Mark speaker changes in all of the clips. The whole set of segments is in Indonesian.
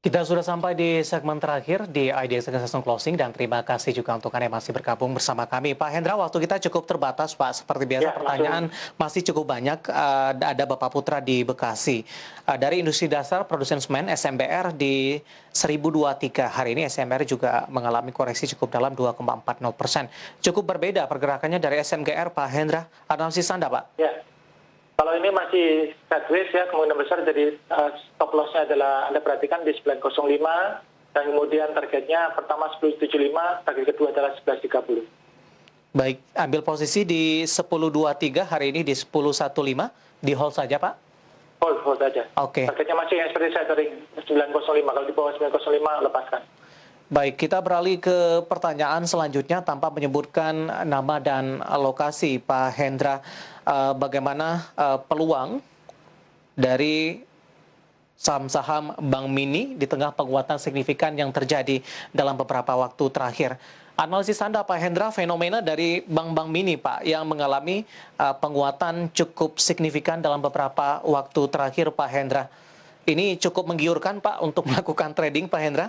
Speaker 1: Kita sudah sampai di segmen terakhir di IDX Session Closing dan terima kasih juga untuk Anda yang masih bergabung bersama kami. Pak Hendra, waktu kita cukup terbatas Pak. Seperti biasa
Speaker 2: Ya,
Speaker 1: pertanyaan
Speaker 2: langsung.
Speaker 1: masih cukup banyak. Ada Bapak Putra di Bekasi. Dari Industri Dasar Produsen Semen SMBR di 1023 hari ini SMBR juga mengalami koreksi cukup dalam 2,40%. Cukup berbeda pergerakannya dari SMGR Pak Hendra. Analisis Anda Pak?
Speaker 2: Ya, kalau ini masih sideways ya, kemungkinan besar jadi stop loss-nya adalah Anda perhatikan di 905 dan kemudian targetnya pertama 1075, target kedua adalah 1130.
Speaker 1: Baik, ambil posisi di 1023 hari ini di 1015 di hold saja Pak.
Speaker 2: Hold aja.
Speaker 1: Oke.
Speaker 2: Targetnya masih yang seperti saya tadi 905, kalau di bawah 905 lepaskan.
Speaker 1: Baik, kita beralih ke pertanyaan selanjutnya tanpa menyebutkan nama dan lokasi, Pak Hendra. Bagaimana peluang dari saham-saham Bank Mini di tengah penguatan signifikan yang terjadi dalam beberapa waktu terakhir? Analisis Anda, Pak Hendra, fenomena dari bank-bank mini, Pak, yang mengalami penguatan cukup signifikan dalam beberapa waktu terakhir, Pak Hendra. Ini cukup menggiurkan, Pak, untuk melakukan trading, Pak Hendra?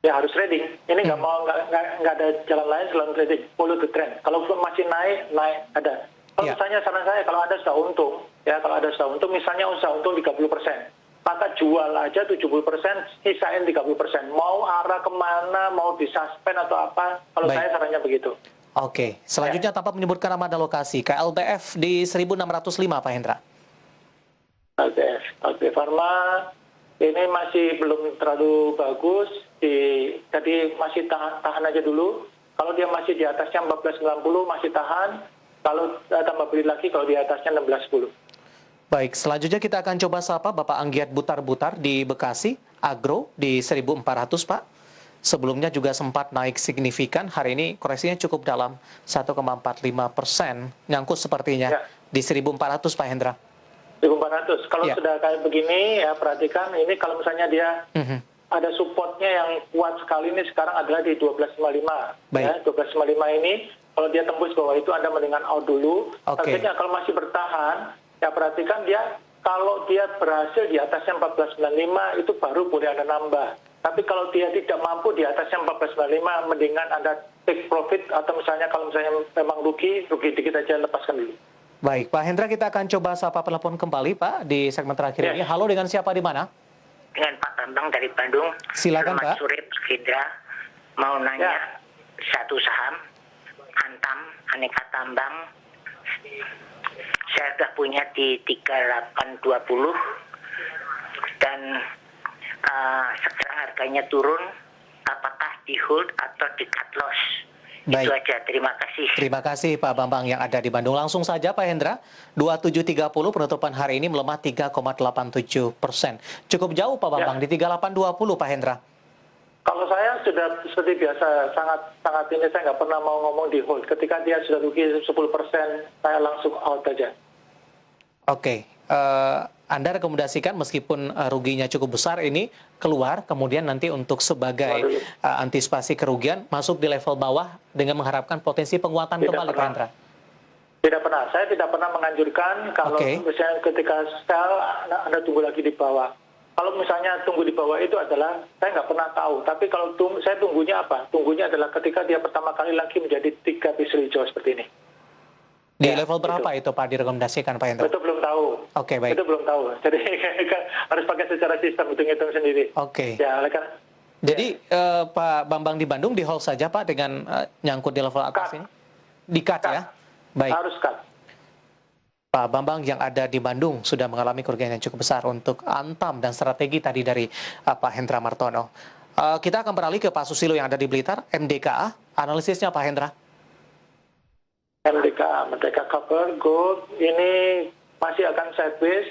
Speaker 2: Ya harus trading. Ini nggak ada jalan lain selain trading. Follow the trend. Kalau masih naik ada. Kalau misalnya saran saya kalau ada sudah untung, ya kalau ada sudah untung, misalnya usaha untung 30%, maka jual aja 70%, sisain 30%. Mau arah kemana, mau disuspend atau apa? Kalau saya sarannya begitu.
Speaker 1: Oke, selanjutnya tanpa menyebutkan nama dan lokasi, KLBF di 1605, Pak Hendra.
Speaker 2: KLBF Pharma ini masih belum terlalu bagus. Tadi masih tahan aja dulu. Kalau dia masih di atasnya 1490 masih tahan. Kalau tambah beli lagi kalau di atasnya 1610.
Speaker 1: Baik, selanjutnya kita akan coba sapa Bapak Anggiat Butar-Butar di Bekasi, Agro di 1400 Pak. Sebelumnya juga sempat naik signifikan, hari ini koreksinya cukup dalam 1,45%. Nyangkut sepertinya di 1400 Pak Hendra.
Speaker 2: 1400. Kalau sudah kayak begini ya perhatikan ini kalau misalnya dia ada supportnya yang kuat sekali ini sekarang adalah di 1255. Ya, 1255 ini kalau dia tembus bawah itu Anda mendingan out dulu. Targetnya kalau masih bertahan ya perhatikan dia kalau dia berhasil di atasnya 1495 itu baru boleh Anda nambah. Tapi kalau dia tidak mampu di atasnya 1495 mendingan Anda take profit atau misalnya kalau misalnya memang rugi dikit aja lepaskan dulu.
Speaker 1: Baik, Pak Hendra kita akan coba sapa penelpon kembali Pak di segmen terakhir ini. Halo, dengan siapa di mana?
Speaker 3: Dengan Pak Bambang dari Bandung.
Speaker 1: Silakan Pak.
Speaker 3: Selamat sore Pak Hendra. Mau nanya satu saham Antam Aneka Tambang. Saya sudah punya di 3820 dan sekarang harganya turun. Apakah di hold atau di cut loss?
Speaker 1: Baik.
Speaker 3: Itu aja, terima kasih.
Speaker 1: Terima kasih Pak Bambang yang ada di Bandung. Langsung saja Pak Hendra, 2730 penutupan hari ini melemah 3,87%. Cukup jauh Pak Bambang, di 3820 Pak Hendra.
Speaker 2: Kalau saya sudah seperti biasa, sangat ini saya nggak pernah mau ngomong di hold. Ketika dia sudah rugi 10%, saya langsung out aja.
Speaker 1: Oke, Anda rekomendasikan meskipun ruginya cukup besar ini keluar, kemudian nanti untuk sebagai antisipasi kerugian masuk di level bawah dengan mengharapkan potensi penguatan kembali Pak Hendra.
Speaker 2: Tidak pernah, saya tidak pernah menganjurkan kalau misalnya ketika sell Anda tunggu lagi di bawah. Kalau misalnya tunggu di bawah itu adalah saya nggak pernah tahu. Tapi kalau saya tunggunya apa? Tunggunya adalah ketika dia pertama kali lagi menjadi 3 piece hijau seperti ini.
Speaker 1: Di level berapa itu Pak direkomendasikan Pak Hendra?
Speaker 2: Itu belum tahu.
Speaker 1: Oke, baik.
Speaker 2: Itu belum tahu. Jadi harus pakai secara sistem hitung-hitung sendiri.
Speaker 1: Oke.
Speaker 2: Ya,
Speaker 1: jadi Pak Bambang di Bandung di hold saja Pak dengan nyangkut di level atas ini? Di cut ya? Baik.
Speaker 2: Harus cut.
Speaker 1: Pak Bambang yang ada di Bandung sudah mengalami kerugian yang cukup besar untuk Antam dan strategi tadi dari Pak Hendra Martono. Kita akan beralih ke Pak Susilo yang ada di Blitar, MDKA. Analisisnya Pak Hendra.
Speaker 2: MDKA, Merdeka Copper, Gold, ini masih akan sideways.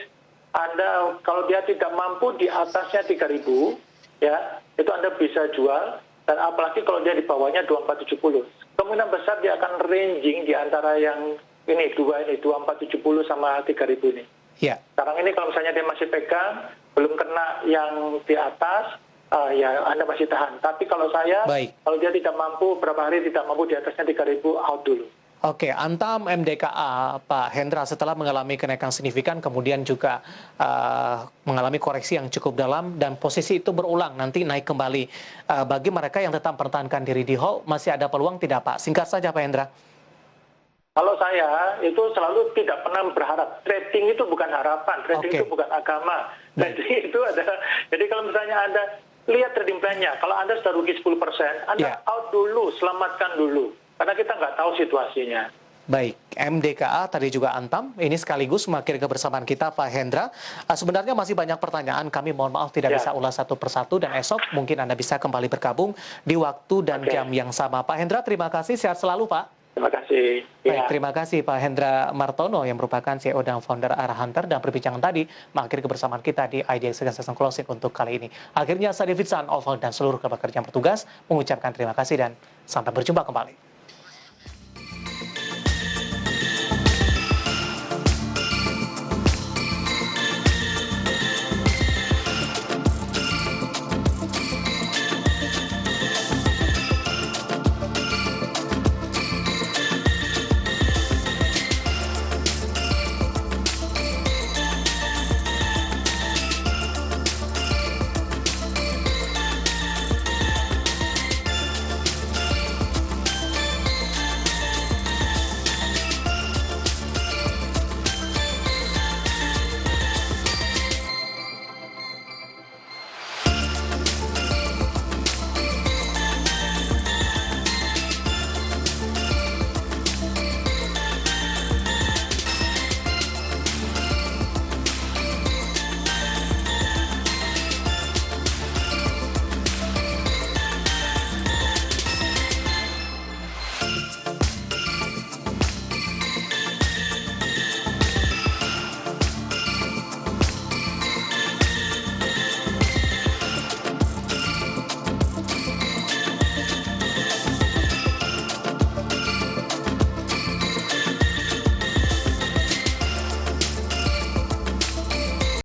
Speaker 2: Anda kalau dia tidak mampu di atasnya 3.000, ya itu Anda bisa jual. Dan apalagi kalau dia di bawahnya 2470. Kemungkinan besar dia akan ranging di antara yang ini 2470 sama 3.000 ini.
Speaker 1: Ya.
Speaker 2: Sekarang ini kalau misalnya dia masih pegang, belum kena yang di atas, ya Anda masih tahan. Tapi kalau saya, kalau dia tidak mampu, berapa hari tidak mampu di atasnya 3.000, out dulu.
Speaker 1: Oke, Antam MDKA Pak Hendra setelah mengalami kenaikan signifikan kemudian juga mengalami koreksi yang cukup dalam dan posisi itu berulang nanti naik kembali. Bagi mereka yang tetap mempertahankan diri di hold masih ada peluang tidak Pak? Singkat saja Pak Hendra.
Speaker 2: Kalau saya itu selalu tidak pernah berharap. Trading itu bukan harapan, trading itu bukan agama. Trading itu adalah, jadi kalau misalnya Anda lihat trading plan-nya, kalau Anda sudah rugi 10%, Anda out dulu, selamatkan dulu. Karena kita nggak tahu situasinya.
Speaker 1: Baik, MDKA tadi juga Antam, ini sekaligus mengakhiri kebersamaan kita Pak Hendra. Sebenarnya masih banyak pertanyaan, kami mohon maaf tidak bisa ulas satu persatu dan esok mungkin Anda bisa kembali bergabung di waktu dan jam yang sama. Pak Hendra, terima kasih, sehat selalu Pak.
Speaker 2: Terima kasih.
Speaker 1: Baik, terima kasih Pak Hendra Martono yang merupakan CEO dan founder Ara Hunter dan perbincangan tadi mengakhiri kebersamaan kita di IDX Session Closing untuk kali ini. Akhirnya saya David San, dan seluruh kerabat kerja yang bertugas mengucapkan terima kasih dan sampai berjumpa kembali.